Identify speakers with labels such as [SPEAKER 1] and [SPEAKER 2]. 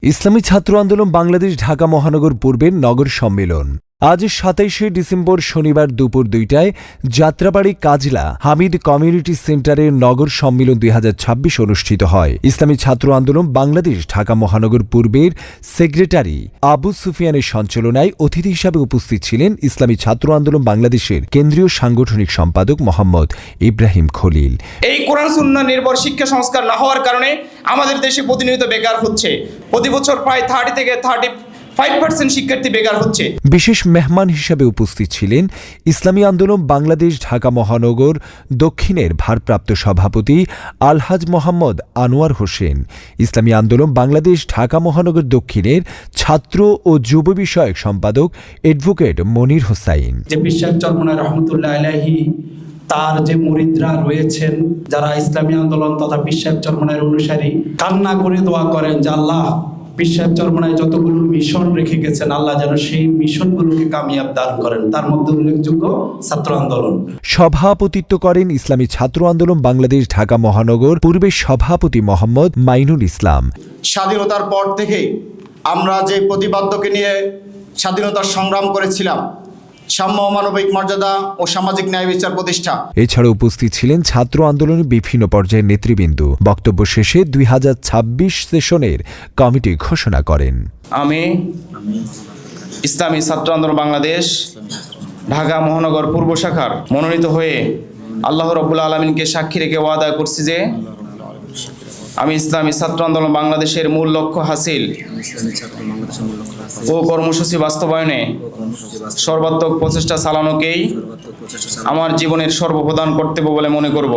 [SPEAKER 1] ইসলামী ছাত্র আন্দোলন বাংলাদেশ ঢাকা মহানগর পূর্বের নগর সম্মেলন আজ ২৭শে ডিসেম্বর শনিবার দুপুর ২টায় যাত্রাবাড়ি কাজলা হামিদ কমিউনিটি সেন্টারের নগর সম্মেলন ২০২৬ অনুষ্ঠিত হয়। ইসলামী ছাত্র আন্দোলন বাংলাদেশ ঢাকা মহানগর পূর্বের সেক্রেটারি আবু সুফিয়ানের সঞ্চালনায় অতিথি হিসাবে উপস্থিত ছিলেন ইসলামী ছাত্র আন্দোলন বাংলাদেশের কেন্দ্রীয় সাংগঠনিক সম্পাদক মোহাম্মদ ইব্রাহিম খলিল।
[SPEAKER 2] এই কোরআন সুন্নাহ নির্ভর শিক্ষা সংস্কার না হওয়ার কারণে আমাদের দেশে প্রতিনিয়ত বেকার হচ্ছে। প্রতি বছর প্রায় 30 থেকে 35% শিক্ষার্থী বেকার হচ্ছে।
[SPEAKER 1] বিশেষ মেহমান হিসেবে উপস্থিত ছিলেন ইসলামী আন্দোলন বাংলাদেশ ঢাকা মহানগর দক্ষিণের ভারপ্রাপ্ত সভাপতি আলহাজ মোহাম্মদ আনোয়ার হোসেন, ইসলামী আন্দোলন বাংলাদেশ ঢাকা মহানগর দক্ষিণের ছাত্র ও যুব বিষয়ক সম্পাদক অ্যাডভোকেট মনির হোসাইন।
[SPEAKER 3] যে পীর সাহেব চরমনাই রহমতুল্লাহ আলাইহি তার যে মুরিদরা রয়েছেন যারা ইসলামী আন্দোলন তথা পীর সাহেব চরমনাইয়ের অনুসারী, কান্না করে দোয়া করেন যে আল্লাহ পীর সাহেব চরমনাই যতগুলো মিশন রেখে গেছেন আল্লাহ যেন সেই মিশনগুলোকে কামিয়াব দান করেন। তার মধ্যে উল্লেখযোগ্য ছাত্র আন্দোলন।
[SPEAKER 1] সভাপতিত্ব করেন ইসলামী ছাত্র আন্দোলন বাংলাদেশ ঢাকা মহানগর পূর্বের সভাপতি মোহাম্মদ মাইনুল ইসলাম।
[SPEAKER 4] স্বাধীনতার পর থেকে আমরা যে প্রতিপাদ্যকে নিয়ে স্বাধীনতার সংগ্রাম করেছিলাম, সাম্য মানবিক মর্যাদা ও সামাজিক ন্যায় বিচার প্রতিষ্ঠা।
[SPEAKER 1] এছাড়া উপস্থিত ছিলেন ছাত্র আন্দোলনের বিভিন্ন পর্যায়ের নেতৃবৃন্দ। বক্তব্য শেষে ২০২৬ সেশনের কমিটি ঘোষণা করেন।
[SPEAKER 2] আমি ইসলামী ছাত্র আন্দোলন বাংলাদেশ ঢাকা মহানগর পূর্ব শাখার মনোনীত হয়ে আল্লাহ রাব্বুল আলামিনকে সাক্ষী রেখে ওয়াদা করছি যে আমি ইসলামী ছাত্র আন্দোলন বাংলাদেশের মূল লক্ষ্য হাসিল ও কর্মসূচি বাস্তবায়নে সর্বাত্মক প্রচেষ্টা চালানোকেই আমার জীবনের সর্বপ্রধান কর্তব্য বলে মনে করব।